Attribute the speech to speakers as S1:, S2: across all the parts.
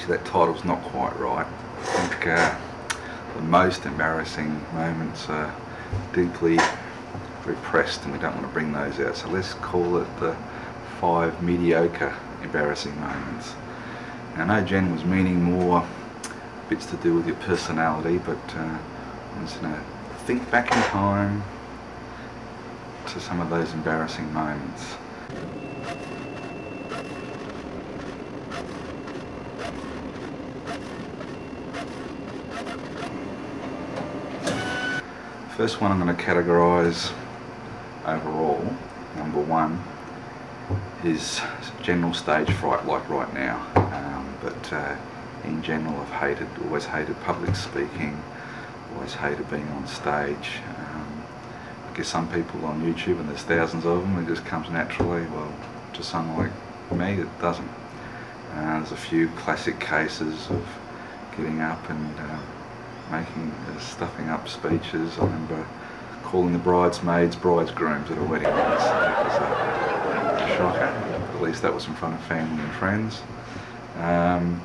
S1: Actually, that title's not quite right. I think the most embarrassing moments are deeply repressed and we don't want to bring those out. So let's call it the 5 mediocre embarrassing moments. Now, I know Jen was meaning more bits to do with your personality, but I'm just going to think back in time to some of those embarrassing moments. First one I'm going to categorise overall, number 1, is general stage fright like right now. But in general I've always hated public speaking, always hated being on stage. I guess some people on YouTube, and there's thousands of them, it just comes naturally. Well, to someone like me it doesn't. There's a few classic cases of getting up and stuffing up speeches. I remember calling the bridesmaids bridegrooms at a wedding once. That was a shocker. At least that was in front of family and friends. And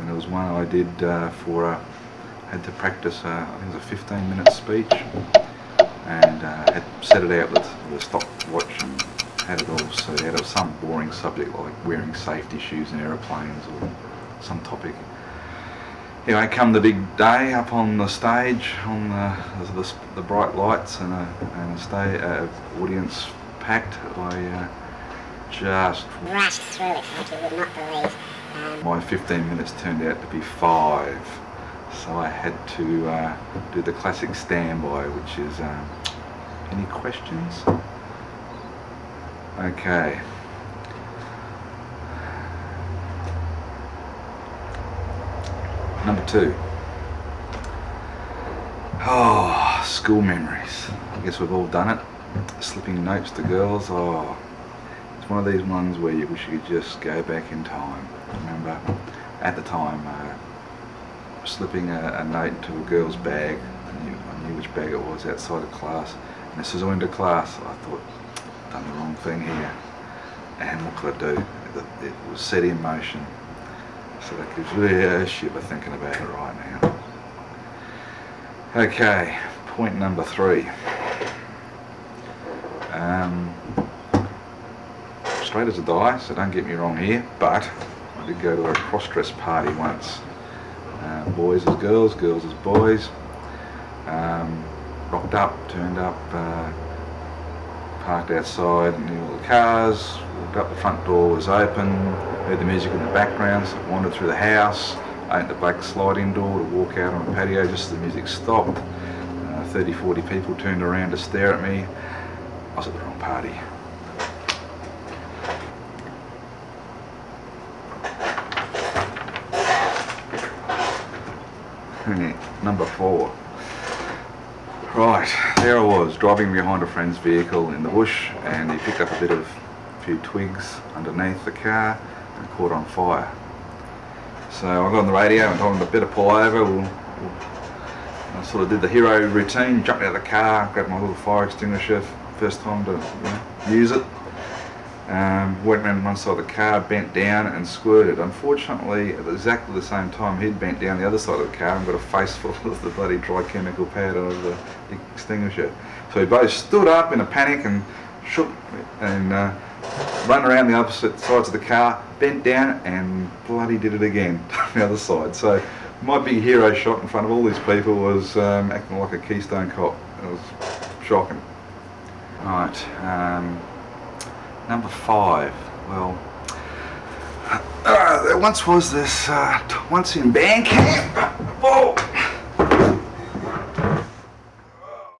S1: there was one I did had to practice, I think it was a 15-minute speech, and had set it out with a stopwatch and had it all set out. It was some boring subject like wearing safety shoes in aeroplanes or some topic. Anyway, come the big day up on the stage, on the bright lights and a audience packed, I just rushed through it like you would not believe. My 15 minutes turned out to be 5, so I had to do the classic standby, which is any questions? Okay. Number 2. Oh, school memories. I guess we've all done it. Slipping notes to girls. Oh, it's one of these ones where you wish you could just go back in time. I remember at the time slipping a note into a girl's bag. I knew which bag it was outside of class. And as soon as I went to class, I thought, I've done the wrong thing here. And what could I do? It was set in motion. So that gives you a shiver thinking about it right now. Okay, point number 3. Straight as a die, so don't get me wrong here, but I did go to a cross-dress party once. Boys as girls, girls as boys. Rocked up, turned up, parked outside in all the cars, walked up, the front door was open, heard the music in the background, so I wandered through the house, opened the black sliding door to walk out on the patio just as the music stopped. 30-40 people turned around to stare at me. I was at the wrong party. Number 4. Right, there I was, driving behind a friend's vehicle in the bush, and he picked up a few twigs underneath the car and caught on fire. So I got on the radio and told him to better pull over. I sort of did the hero routine, jumped out of the car, grabbed my little fire extinguisher, first time to use it. Went around one side of the car, bent down and squirted. Unfortunately, at exactly the same time he'd bent down the other side of the car and got a face full of the bloody dry chemical powder of the extinguisher. So we both stood up in a panic and shook and ran around the opposite sides of the car, bent down and bloody did it again on the other side. So my big hero shot in front of all these people was acting like a Keystone Cop. It was shocking. Right. Number 5. Well, there once was this, once in band camp,